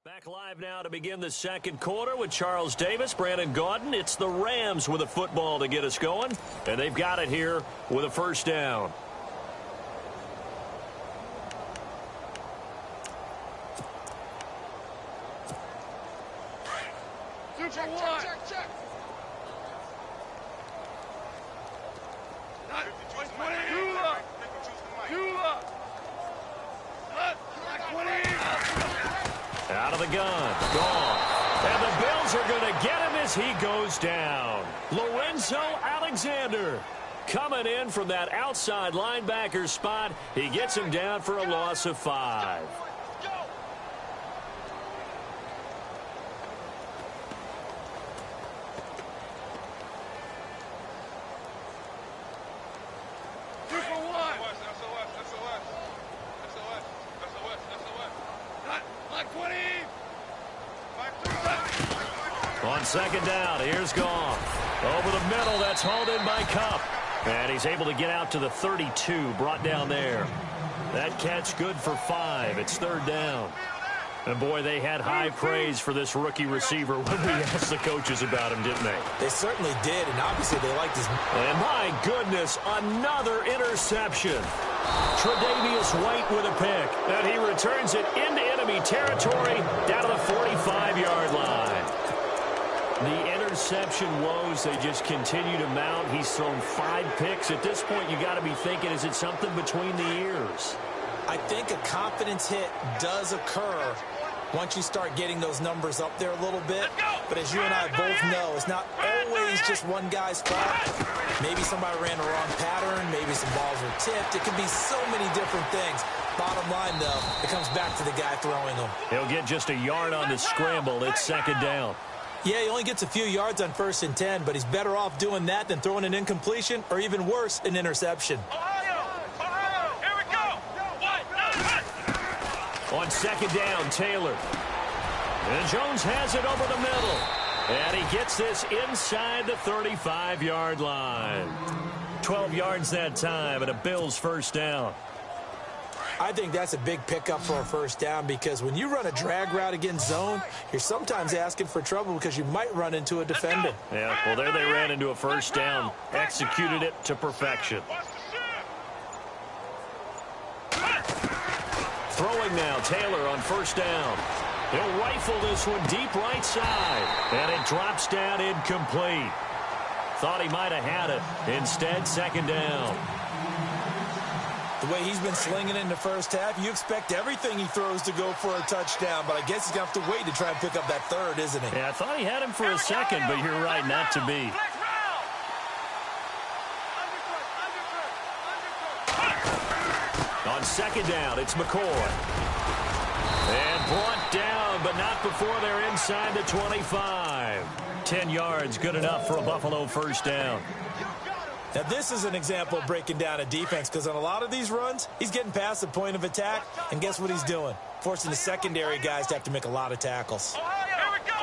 Back live now to begin the second quarter with Charles Davis, Brandon Gaudin. It's the Rams with a football to get us going, and they've got it here with a first down. Check. Out of the gun. Gone. And the Bills are going to get him as he goes down. Lorenzo Alexander coming in from that outside linebacker spot. He gets him down for a loss of 5. On second down, here's Goff. Over the middle, that's hauled in by Kupp. And he's able to get out to the 32, brought down there. That catch good for 5. It's third down. And, boy, they had high praise for this rookie receiver when we asked the coaches about him, didn't they? They certainly did, and obviously they liked his... And, my goodness, another interception. Tre'Davious White with a pick. And he returns it into enemy territory down to the 45-yard line. The interception woes, they just continue to mount. He's thrown 5 picks. At this point, you got to be thinking, is it something between the ears? I think a confidence hit does occur once you start getting those numbers up there a little bit. But as you and I both know, it's not always just one guy's fault. Maybe somebody ran the wrong pattern. Maybe some balls were tipped. It could be so many different things. Bottom line, though, it comes back to the guy throwing them. He'll get just a yard on the scramble. It's second down. Yeah, he only gets a few yards on 1st and 10, but he's better off doing that than throwing an incompletion or even worse, an interception. Here we go. On second down, Taylor. And Jones has it over the middle. And he gets this inside the 35-yard line. 12 yards that time and a Bills first down. I think that's a big pickup for a first down because when you run a drag route against zone, you're sometimes asking for trouble because you might run into a defender. Yeah, well, there they ran into a first down. Executed it to perfection. Throwing now, Taylor on first down. He'll rifle this one deep right side. And it drops down incomplete. Thought he might have had it. Instead, second down. The way he's been slinging in the first half, you expect everything he throws to go for a touchdown, but I guess he's going to have to wait to try and pick up that third, isn't he? Yeah, I thought he had him for a second, but you're right, not to be. On second down, it's McCoy. And brought down, but not before they're inside the 25. 10 yards, good enough for a Buffalo first down. Now, this is an example of breaking down a defense because on a lot of these runs, he's getting past the point of attack, and guess what he's doing? Forcing the secondary guys to have to make a lot of tackles. Here we go.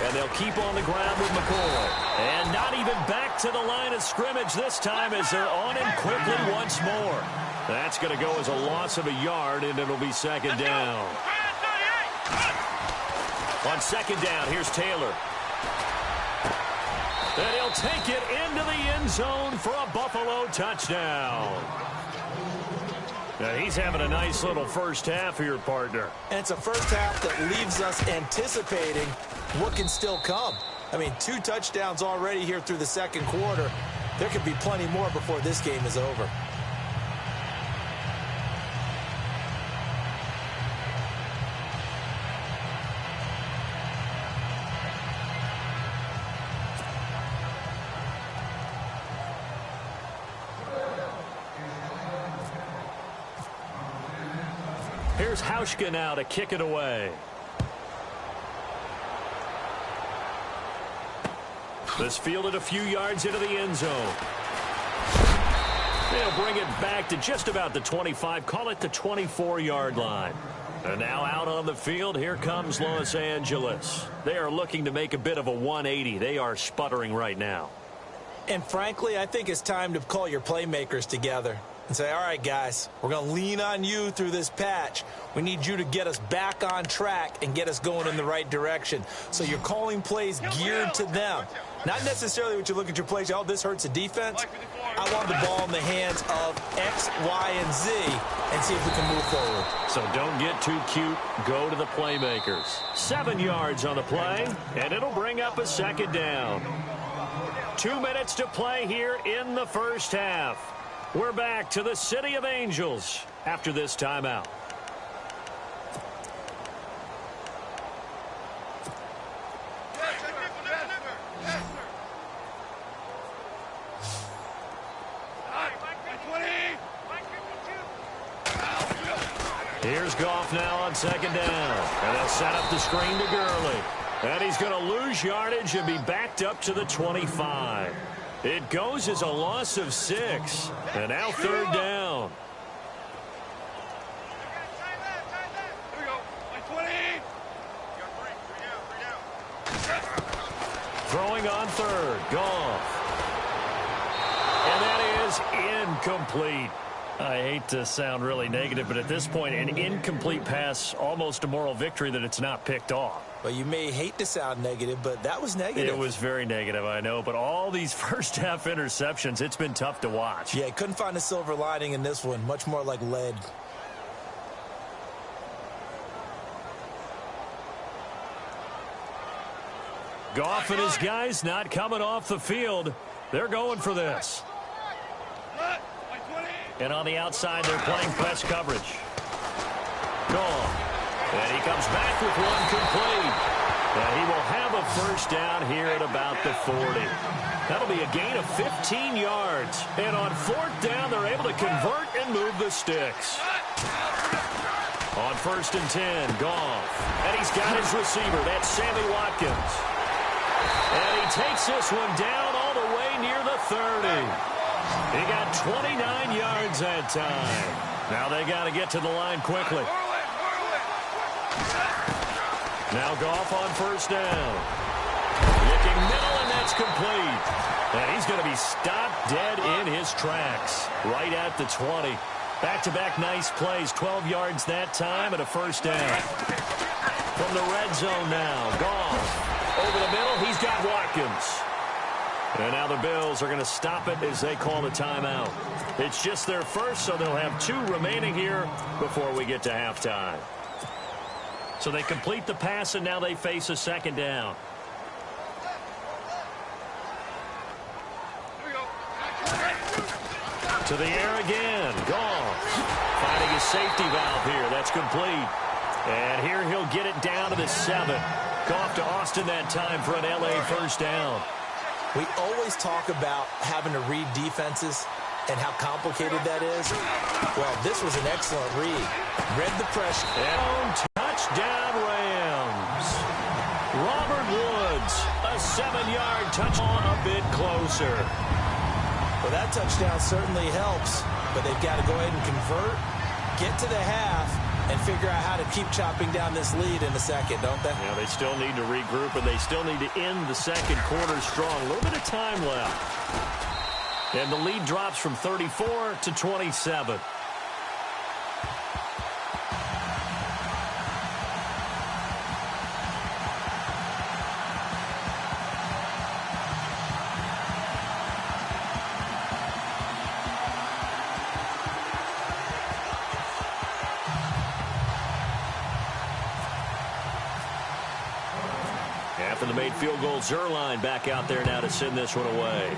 And they'll keep on the ground with McCoy. And not even back to the line of scrimmage this time as they're on him quickly once more. That's going to go as a loss of a yard, and it'll be second down. On second down, here's Taylor. And he'll take it into the end zone for a Buffalo touchdown. Now he's having a nice little first half here, partner. And it's a first half that leaves us anticipating what can still come. I mean, 2 touchdowns already here through the second quarter. There could be plenty more before this game is over. Here's Hauschka now to kick it away. This fielded a few yards into the end zone. They'll bring it back to just about the 25, call it the 24-yard line. And now out on the field, here comes Los Angeles. They are looking to make a bit of a 180. They are sputtering right now. And frankly, I think it's time to call your playmakers together and say, all right, guys, we're going to lean on you through this patch. We need you to get us back on track and get us going in the right direction. So you're calling plays geared to them. Not necessarily what you look at your plays, oh, this hurts the defense. I want the ball in the hands of X, Y, and Z and see if we can move forward. So don't get too cute. Go to the playmakers. 7 yards on the play, and it'll bring up a second down. 2 minutes to play here in the first half. We're back to the City of Angels after this timeout. Here's Goff now on second down. And they'll set up the screen to Gurley. And he's going to lose yardage and be backed up to the 25. It goes as a loss of 6. And now third down. Throwing on third. Goff. And that is incomplete. I hate to sound really negative, but at this point, an incomplete pass, almost a moral victory that it's not picked off. Well, you may hate to sound negative, but that was negative. It was very negative, I know. But all these first-half interceptions, it's been tough to watch. Yeah, couldn't find a silver lining in this one. Much more like lead. Goff and his guys not coming off the field. They're going for this. And on the outside, they're playing press coverage. Goff. And he comes back with one complete. And he will have a first down here at about the 40. That'll be a gain of 15 yards. And on fourth down, they're able to convert and move the sticks. On first and 10, Goff. And he's got his receiver. That's Sammy Watkins. And he takes this one down all the way near the 30. He got 29 yards that time. Now they got to get to the line quickly. Now Goff on first down. Looking middle, and that's complete. And he's going to be stopped dead in his tracks. Right at the 20. Back-to-back nice plays. 12 yards that time and a first down. From the red zone now. Goff. Over the middle, he's got Watkins. And now the Bills are going to stop it as they call the timeout. It's just their first, so they'll have 2 remaining here before we get to halftime. So they complete the pass, and now they face a second down. To the air again. Goff. Finding his safety valve here. That's complete. And here he'll get it down to the 7. Goff to Austin that time for an L.A. first down. We always talk about having to read defenses and how complicated that is. Well, this was an excellent read. Read the pressure. And touchdown Rams. Robert Woods, a 7-yard touchdown, a bit closer. Well, that touchdown certainly helps, but they've got to go ahead and convert, get to the half, and figure out how to keep chopping down this lead in the second, don't they? Yeah, they still need to regroup, and they still need to end the second quarter strong. A little bit of time left. And the lead drops from 34 to 27. After the made field goal, Zerline back out there now to send this one away.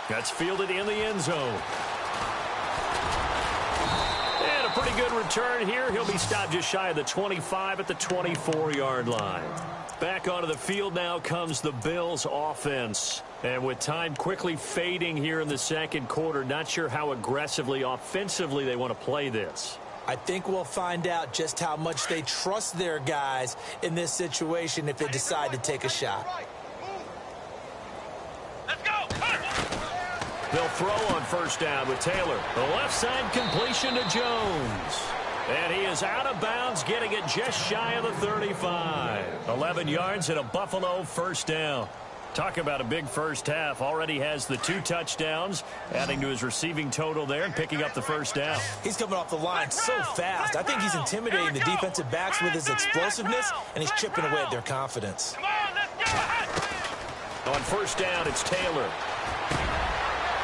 That's fielded in the end zone. And a pretty good return here. He'll be stopped just shy of the 25 at the 24-yard line. Back onto the field now comes the Bills offense. And with time quickly fading here in the second quarter, not sure how aggressively, offensively they want to play this. I think we'll find out just how much they trust their guys in this situation if they decide to take a shot. Let's go. They'll throw on first down with Taylor. The left side completion to Jones. And he is out of bounds, getting it just shy of the 35. 11 yards and a Buffalo first down. Talk about a big first half. Already has the 2 touchdowns, adding to his receiving total there and picking up the first down. He's coming off the line so fast. I think he's intimidating the defensive backs with his explosiveness, and he's chipping away at their confidence. Come on, let's go. On first down, it's Taylor.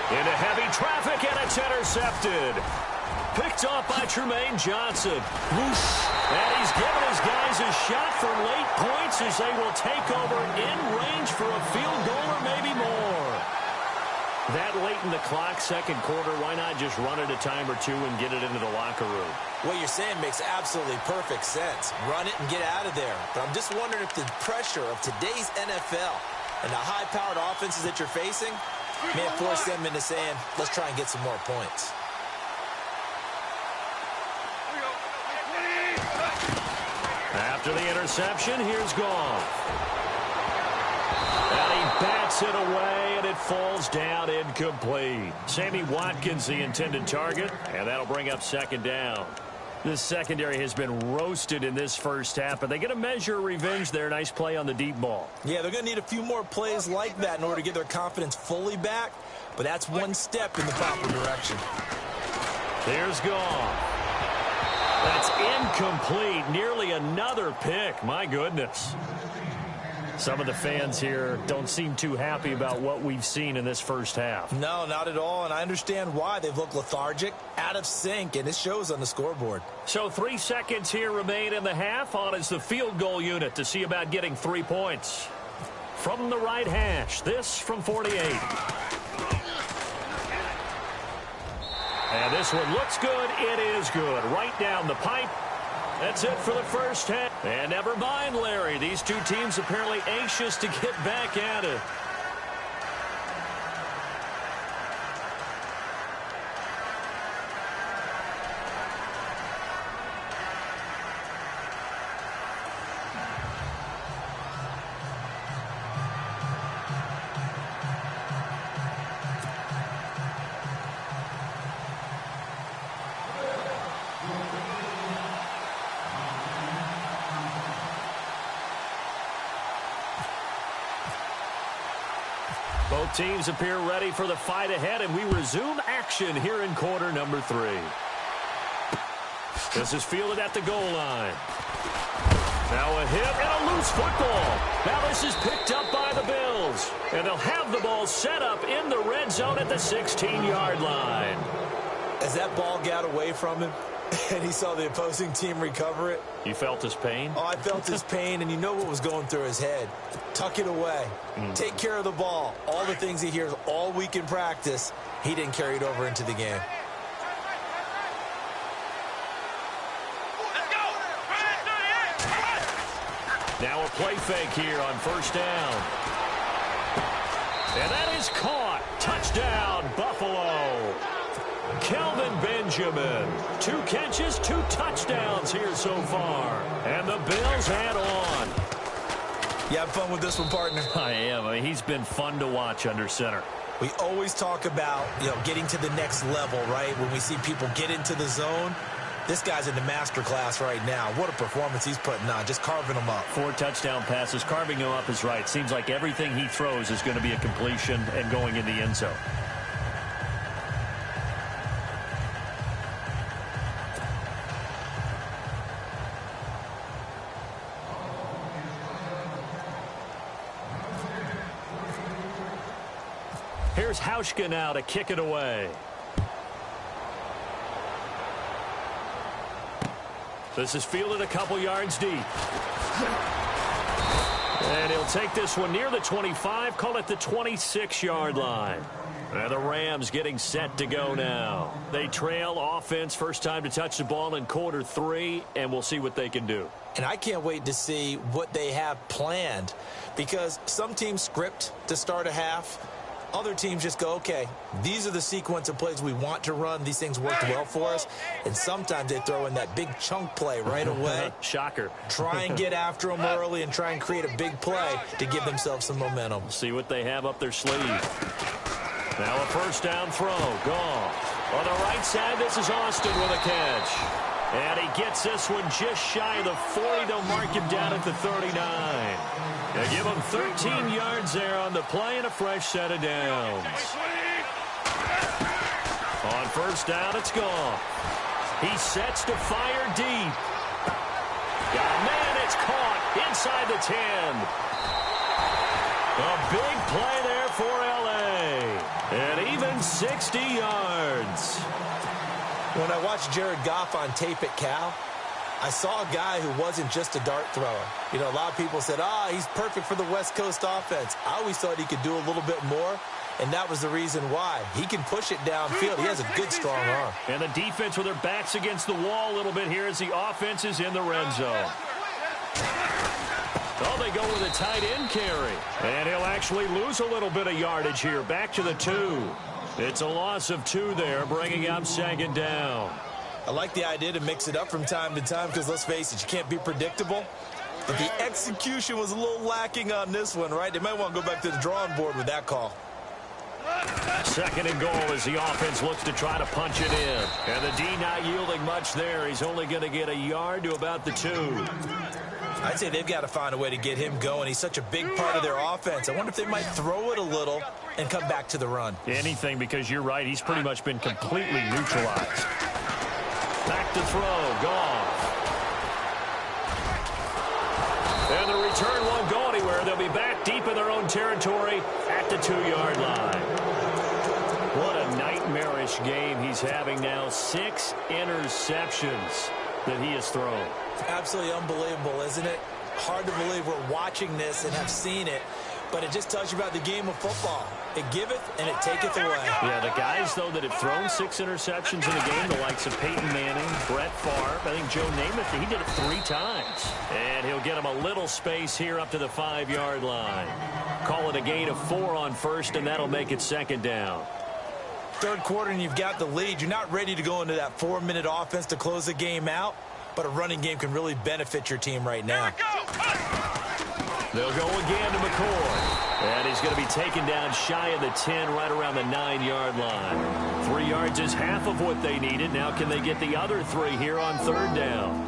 Into heavy traffic, and it's intercepted. Picked off by Tremaine Johnson. Whoosh. And he's given his guys a shot for late points as they will take over in range for a field goal or maybe more. That late in the clock, second quarter, why not just run it a time or two and get it into the locker room? What you're saying makes absolutely perfect sense. Run it and get out of there. But I'm just wondering if the pressure of today's NFL and the high-powered offenses that you're facing may have forced them into saying, let's try and get some more points. After the interception, here's Goff. And he bats it away, and it falls down incomplete. Sammy Watkins, the intended target, and that'll bring up second down. This secondary has been roasted in this first half, but they get a measure of revenge there. Nice play on the deep ball. Yeah, they're going to need a few more plays like that in order to get their confidence fully back, but that's one step in the proper direction. Here's Goff. That's incomplete. Nearly another pick. My goodness. Some of the fans here don't seem too happy about what we've seen in this first half. No, not at all, and I understand why. They've looked lethargic, out of sync, and it shows on the scoreboard. So 3 seconds here remain in the half. On is the field goal unit to see about getting 3 points. From the right hash, this from 48. And this one looks good. It is good. Right down the pipe. That's it for the first half. And never mind, Larry. These two teams apparently anxious to get back at it. Both teams appear ready for the fight ahead, and we resume action here in quarter number 3. This is fielded at the goal line. Now a hit and a loose football. Now this is picked up by the Bills, and they'll have the ball set up in the red zone at the 16-yard line. As that ball got away from him, and he saw the opposing team recover it. You felt his pain? Oh, I felt his pain, and you know what was going through his head. Tuck it away. Take care of the ball. All the things he hears all week in practice, he didn't carry it over into the game. Let's go. Now a play fake here on first down. And that is caught. Touchdown, Buffalo. Kelvin Benjamin. 2 catches, 2 touchdowns here so far. And the Bills head on. You have fun with this one, partner? I am. I mean, he's been fun to watch under center. We always talk about, getting to the next level, right? When we see people get into the zone, this guy's in the master class right now. What a performance he's putting on, just carving them up. 4 touchdown passes. Carving him up is right. Seems like everything he throws is going to be a completion and going in the end zone. Here's Hauschka now to kick it away. This is fielded a couple yards deep. And he'll take this one near the 25, call it the 26-yard line. And the Rams getting set to go now. They trail offense, first time to touch the ball in quarter 3, and we'll see what they can do. And I can't wait to see what they have planned, because some teams script to start a half. Other teams just go, okay, these are the sequence of plays we want to run. These things worked well for us. And sometimes they throw in that big chunk play right away. Shocker. Try and get after them early and try and create a big play to give themselves some momentum. See what they have up their sleeve. Now a first down throw. Goff. On the right side, this is Austin with a catch. And he gets this one just shy of the 40. They'll mark him down at the 39. They give him 13 yards there on the play and a fresh set of downs. On first down, it's Goff. He sets to fire deep. Man, it's caught inside the 10. A big play there for L.A. And even 60 yards. When I watched Jared Goff on tape at Cal, I saw a guy who wasn't just a dart thrower. You know, a lot of people said, he's perfect for the West Coast offense. I always thought he could do a little bit more, and that was the reason why. He can push it downfield. He has a good, strong arm. And the defense with their backs against the wall a little bit here as the offense is in the red zone. Oh, they go with a tight end carry. And he'll actually lose a little bit of yardage here. Back to the 2. It's a loss of 2 there, bringing up second down. I like the idea to mix it up from time to time because, let's face it, you can't be predictable. But the execution was a little lacking on this one, right? They might want to go back to the drawing board with that call. Second and goal as the offense looks to try to punch it in. And the D not yielding much there. He's only going to get a yard to about the 2. I'd say they've got to find a way to get him going. He's such a big part of their offense. I wonder if they might throw it a little and come back to the run. Anything, because you're right. He's pretty much been completely neutralized. Back to throw. Goff. And the return won't go anywhere. They'll be back deep in their own territory at the 2-yard line. What a nightmarish game he's having now. 6 interceptions that he has thrown. Absolutely unbelievable, isn't it? Hard to believe we're watching this and have seen it, but it just tells you about the game of football. It giveth and it taketh away. Yeah, the guys, though, that have thrown 6 interceptions in a game, the likes of Peyton Manning, Brett Favre, I think Joe Namath, he did it 3 times. And he'll get him a little space here up to the 5-yard line. Call it a gain of 4 on first, and that'll make it second down. Third quarter and you've got the lead. You're not ready to go into that 4-minute offense to close the game out, but a running game can really benefit your team right now. They'll go again to McCoy. And he's going to be taken down shy of the 10, right around the 9-yard line. 3 yards is half of what they needed. Now can they get the other 3 here on third down?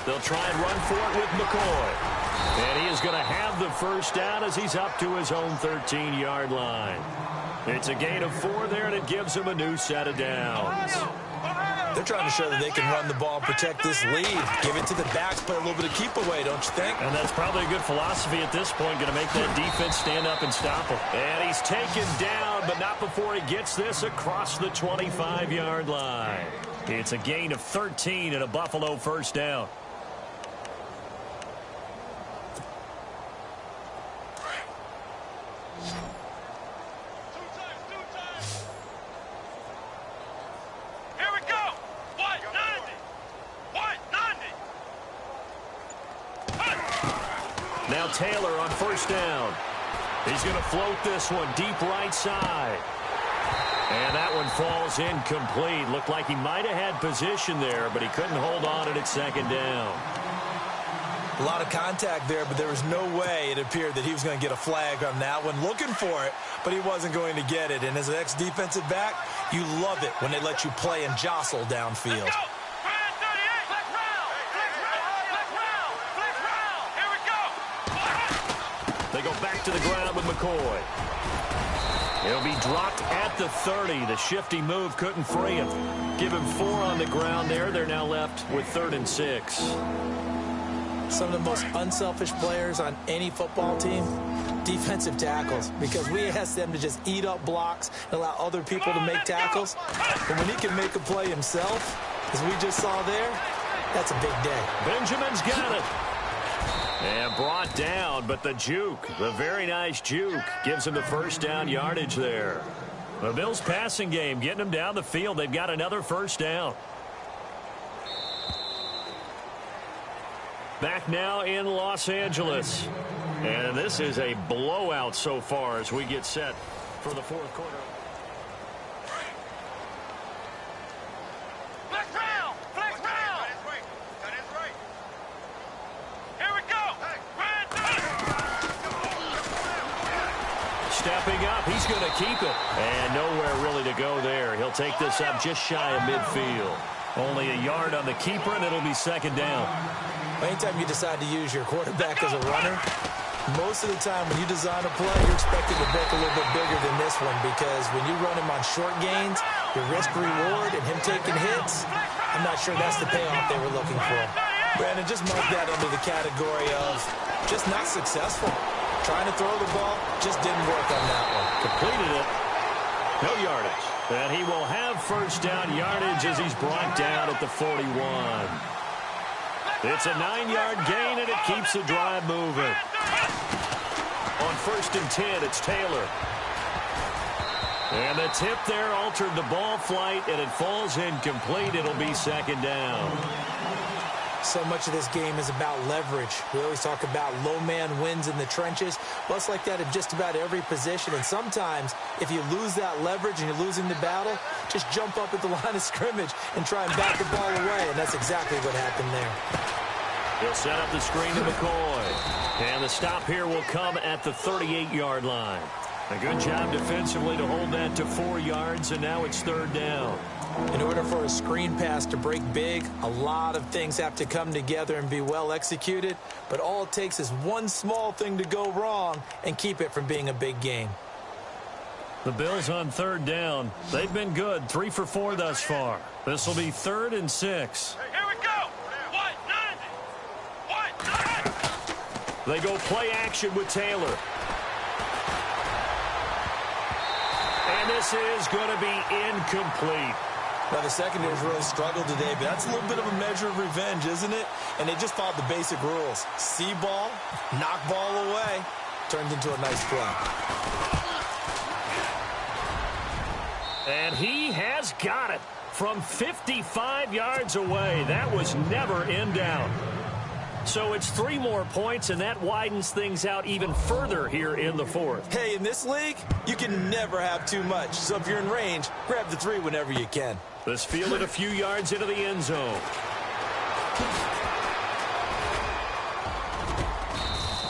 They'll try and run for it with McCoy. And he is going to have the first down as he's up to his own 13-yard line. It's a gain of 4 there, and it gives him a new set of downs. They're trying to show that they can run the ball and protect this lead. Give it to the backs, play a little bit of keep away, don't you think? And that's probably a good philosophy at this point, going to make that defense stand up and stop him. And he's taken down, but not before he gets this across the 25-yard line. It's a gain of 13 and a Buffalo first down. Now Taylor on first down. He's going to float this one deep right side. And that one falls incomplete. Looked like he might have had position there, but he couldn't hold on at its second down. A lot of contact there, but there was no way it appeared that he was going to get a flag on that one. Looking for it, but he wasn't going to get it. And as an ex-defensive back, you love it when they let you play and jostle downfield. They go back to the ground with McCoy. He'll be dropped at the 30. The shifty move couldn't free him. Give him 4 on the ground there. They're now left with 3rd and 6. Some of the most unselfish players on any football team, defensive tackles, because we ask them to just eat up blocks and allow other people to make tackles. But when he can make a play himself, as we just saw there, that's a big day. Benjamin's got it. And brought down, but the juke, the very nice juke, gives him the first down yardage there. The Bills' passing game getting them down the field. They've got another first down. Back now in Los Angeles. And this is a blowout so far as we get set for the fourth quarter. Flex round! Flex round! That is right. Here we go! Stepping up, he's going to keep it. And nowhere really to go there. He'll take this up just shy of midfield. Only a yard on the keeper, and it'll be second down. Anytime you decide to use your quarterback as a runner, most of the time when you design a play, you're expected to break a little bit bigger than this one, because when you run him on short gains, your risk-reward and him taking hits, I'm not sure that's the payoff they were looking for. Brandon, just mark that under the category of just not successful. Trying to throw the ball just didn't work on that one. Completed it. No yardage. And he will have first down yardage as he's brought down at the 41. It's a 9-yard gain, and it keeps the drive moving. On 1st and 10, it's Taylor. And the tip there altered the ball flight, and it falls incomplete. It'll be second down. So much of this game is about leverage. We always talk about low man wins in the trenches. Well, it's like that in just about every position. And sometimes, if you lose that leverage and you're losing the battle, just jump up at the line of scrimmage and try and bat the ball away. And that's exactly what happened there. He'll set up the screen to McCoy. And the stop here will come at the 38-yard line. A good job defensively to hold that to 4 yards, and now it's third down. In order for a screen pass to break big, a lot of things have to come together and be well executed, but all it takes is one small thing to go wrong and keep it from being a big game. The Bills on third down. They've been good, 3 for 4 thus far. This will be 3rd and 6. Here we go! What? They go play action with Taylor. And this is going to be incomplete. Now, the secondary's really struggled today, but that's a little bit of a measure of revenge, isn't it? And they just followed the basic rules. See ball, knock ball away, turned into a nice play. And he has got it from 55 yards away. That was never in doubt. So it's 3 more points, and that widens things out even further here in the fourth. Hey, in this league, you can never have too much. So if you're in range, grab the 3 whenever you can. This fielded a few yards into the end zone.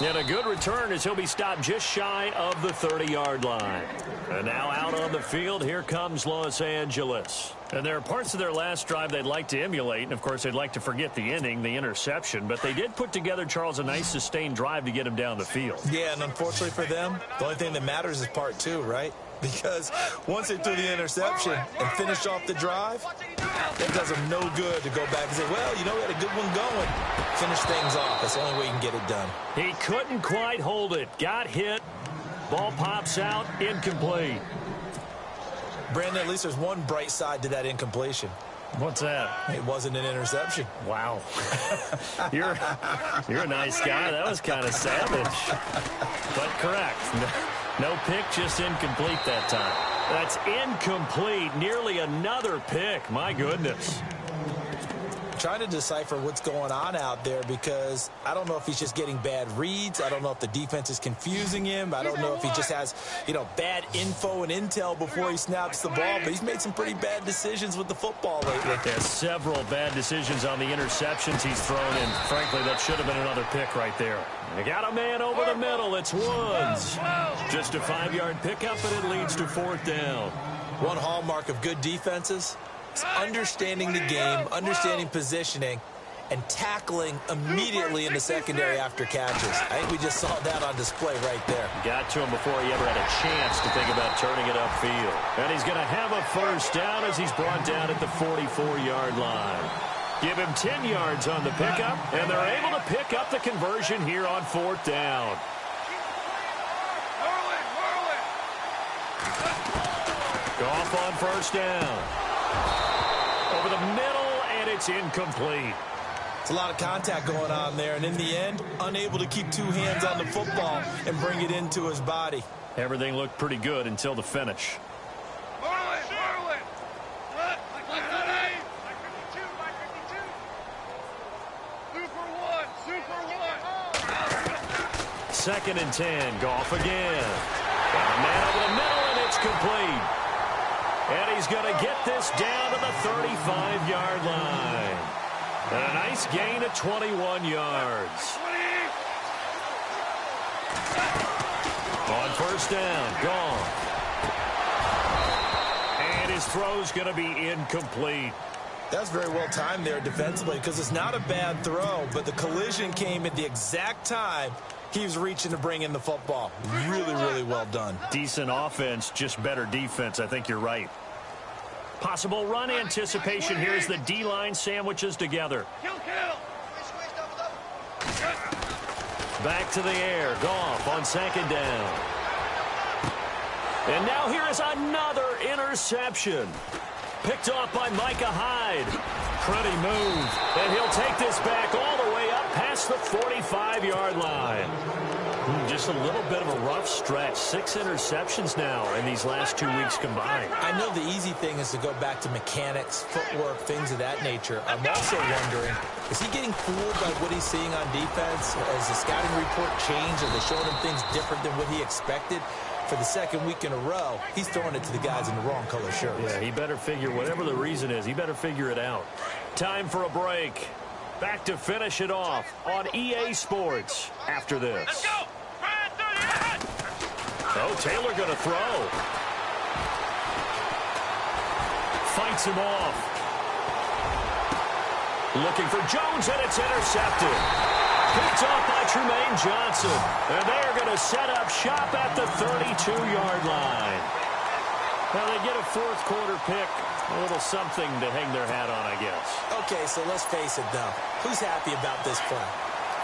And a good return as he'll be stopped just shy of the 30-yard line. And now out on the field, here comes Los Angeles. And there are parts of their last drive they'd like to emulate. And, of course, they'd like to forget the inning, the interception. But they did put together, Charles, a nice sustained drive to get him down the field. Yeah, and unfortunately for them, the only thing that matters is part 2, right? Because once they threw the interception and finished off the drive, that does them no good to go back and say, well, you know, we had a good one going. Finish things off. That's the only way you can get it done. He couldn't quite hold it. Got hit. Ball pops out. Incomplete. Brandon, at least there's one bright side to that incompletion. What's that? It wasn't an interception. Wow. You're a nice guy. That was kind of savage. But correct. No pick, just incomplete that time. That's incomplete. Nearly another pick. My goodness. Trying to decipher what's going on out there, because I don't know if he's just getting bad reads. I don't know if the defense is confusing him. I don't know if he just has, bad info and intel before he snaps the ball. But he's made some pretty bad decisions with the football lately. Yeah, several bad decisions on the interceptions he's thrown in. Frankly, that should have been another pick right there. They got a man over the middle. It's Woods. Just a 5-yard pickup, and it leads to 4th down. One hallmark of good defenses is understanding the game, understanding positioning, and tackling immediately in the secondary after catches. I think we just saw that on display right there. Got to him before he ever had a chance to think about turning it upfield. And he's going to have a first down as he's brought down at the 44-yard line. Give him 10 yards on the pickup, and they're able to pick up the conversion here on 4th down. Goff on first down. Over the middle, and it's incomplete. It's a lot of contact going on there, and in the end, unable to keep 2 hands on the football and bring it into his body. Everything looked pretty good until the finish. Super 2nd and 10. Goff again. And a man over the middle, and it's complete. And he's going to get this down to the 35-yard line. And a nice gain of 21 yards. On 1st down, Goff. And his throw's going to be incomplete. That's very well timed there defensively because it's not a bad throw, but the collision came at the exact time he was reaching to bring in the football. Really, really well done. Decent offense, just better defense. I think you're right. Possible run anticipation here as the D-line sandwiches together. Back to the air. Goff on 2nd down. And now here is another interception. Picked off by Micah Hyde. Pretty move. And he'll take this back all the way up past the 45-yard line. Just a little bit of a rough stretch. 6 interceptions now in these last 2 weeks combined. I know the easy thing is to go back to mechanics, footwork, things of that nature. I'm also wondering, is he getting fooled by what he's seeing on defense? Has the scouting report changed? Are they showing him things different than what he expected? For the 2nd week in a row, he's throwing it to the guys in the wrong color shirts. Yeah, he better figure, whatever the reason is, he better figure it out. Time for a break. Back to finish it off on EA Sports after this. Let's go! Oh, Taylor going to throw. Fights him off. Looking for Jones, and it's intercepted. Picked off by Trumaine Johnson. And they're going to set up shop at the 32-yard line. Now they get a 4th quarter pick. A little something to hang their hat on, I guess. Okay, so let's face it, though. Who's happy about this play?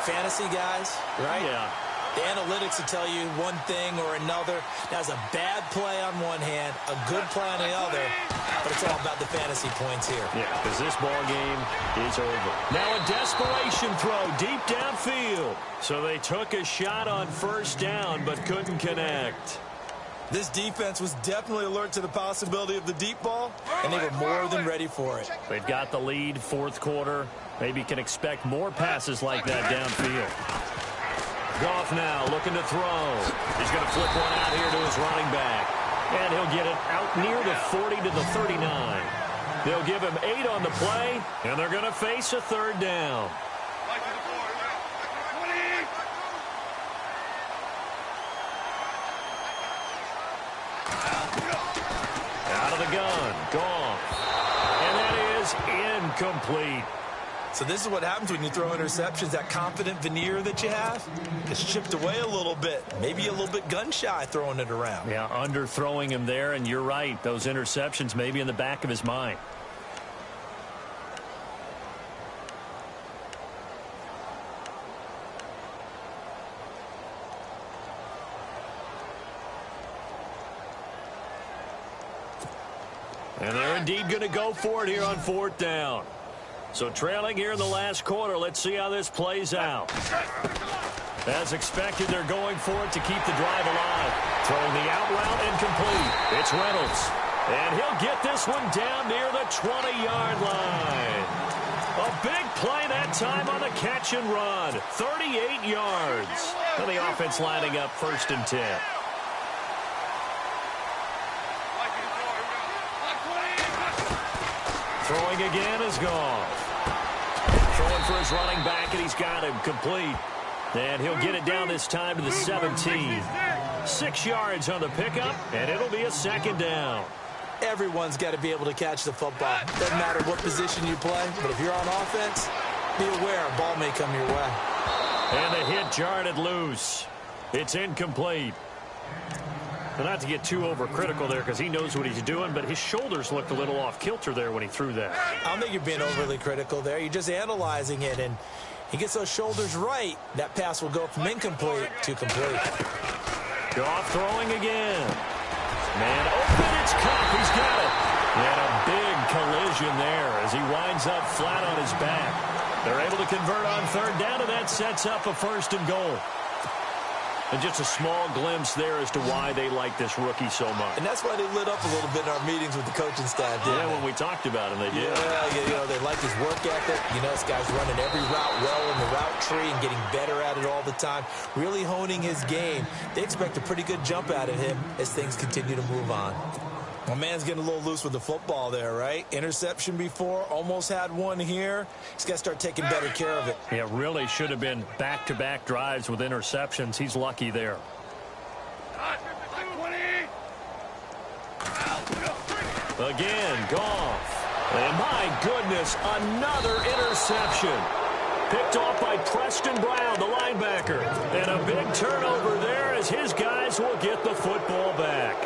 Fantasy guys, right? Yeah. The analytics will tell you one thing or another. That's a bad play on one hand, a good play on the other, but it's all about the fantasy points here. Yeah, because this ball game is over. Now a desperation throw deep downfield. So they took a shot on 1st down, but couldn't connect. This defense was definitely alert to the possibility of the deep ball, and they were more than ready for it. They've got the lead, 4th quarter. Maybe can expect more passes like that downfield. Goff now looking to throw. He's going to flip one out here to his running back. And he'll get it out near the 40 to the 39. They'll give him 8 on the play, and they're going to face a 3rd down. Out of the gun, Goff. And that is incomplete. So this is what happens when you throw interceptions. That confident veneer that you have is chipped away a little bit. Maybe a little bit gun-shy throwing it around. Yeah, underthrowing him there, and you're right. Those interceptions may be in the back of his mind. And they're indeed going to go for it here on 4th down. So trailing here in the last quarter, let's see how this plays out. As expected, they're going for it to keep the drive alive. Throwing the out route incomplete. It's Reynolds. And he'll get this one down near the 20-yard line. A big play that time on the catch and run. 38 yards. And the offense lining up 1st and 10. Throwing again is Goff. Throwing for his running back, and he's got him complete. And he'll get it down this time to the 17. 6 yards on the pickup, and it'll be a 2nd down. Everyone's got to be able to catch the football. Doesn't matter what position you play, but if you're on offense, be aware a ball may come your way. And the hit jarred it loose. It's incomplete. Well, not to get too overcritical there because he knows what he's doing, but his shoulders looked a little off kilter there when he threw that. I don't think you're being overly critical there. You're just analyzing it, and he gets those shoulders right. That pass will go from incomplete to complete. Goff throwing again. Man open, it's Cup. He's got it. And a big collision there as he winds up flat on his back. They're able to convert on 3rd down, and that sets up a 1st and goal. And just a small glimpse there as to why they like this rookie so much. And that's why they lit up a little bit in our meetings with the coaching staff. Yeah, when we talked about him, they did. Yeah, they like like his work ethic. You know, this guy's running every route well in the route tree and getting better at it all the time, really honing his game. They expect a pretty good jump out of him as things continue to move on. My man's getting a little loose with the football there, right? Interception before, almost had one here. He's got to start taking better care of it. Yeah, really should have been back-to-back drives with interceptions. He's lucky there. Again, Goff. And my goodness, another interception. Picked off by Preston Brown, the linebacker. And a big turnover there as his guys will get the football back.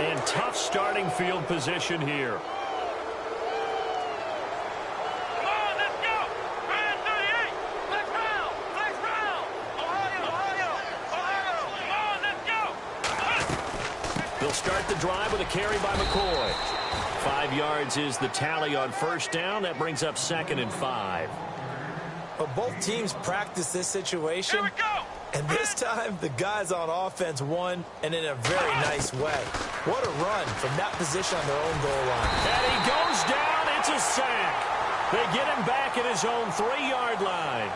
And tough starting field position here. Come on, let's go. Ryan 38. Flex round. Flex round. Ohio. Come on, let's go. They'll start the drive with a carry by McCoy. 5 yards is the tally on first down. That brings up 2nd and 5. But both teams practice this situation. Here we go. And this time, the guys on offense won, and in a very nice way. What a run from that position on their own goal line. And he goes down. It's a sack. They get him back at his own 3-yard line.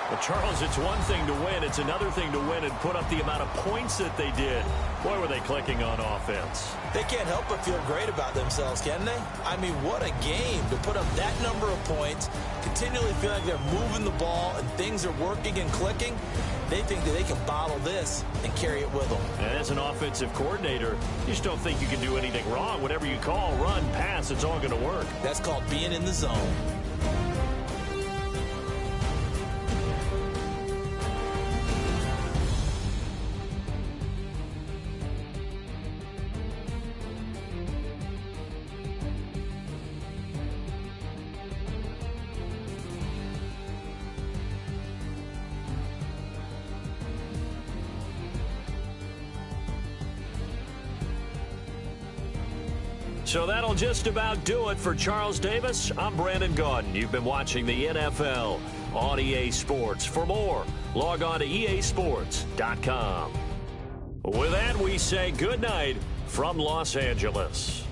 But, Charles, it's one thing to win. It's another thing to win and put up the amount of points that they did. Boy, were they clicking on offense. They can't help but feel great about themselves, can they? I mean, what a game to put up that number of points, continually feel like they're moving the ball and things are working and clicking. They think that they can bottle this and carry it with them. And as an offensive coordinator, you just don't think you can do anything wrong. Whatever you call, run, pass, it's all going to work. That's called being in the zone. So that'll just about do it for Charles Davis. I'm Brandon Gaudin. You've been watching the NFL on EA Sports. For more, log on to easports.com. With that, we say good night from Los Angeles.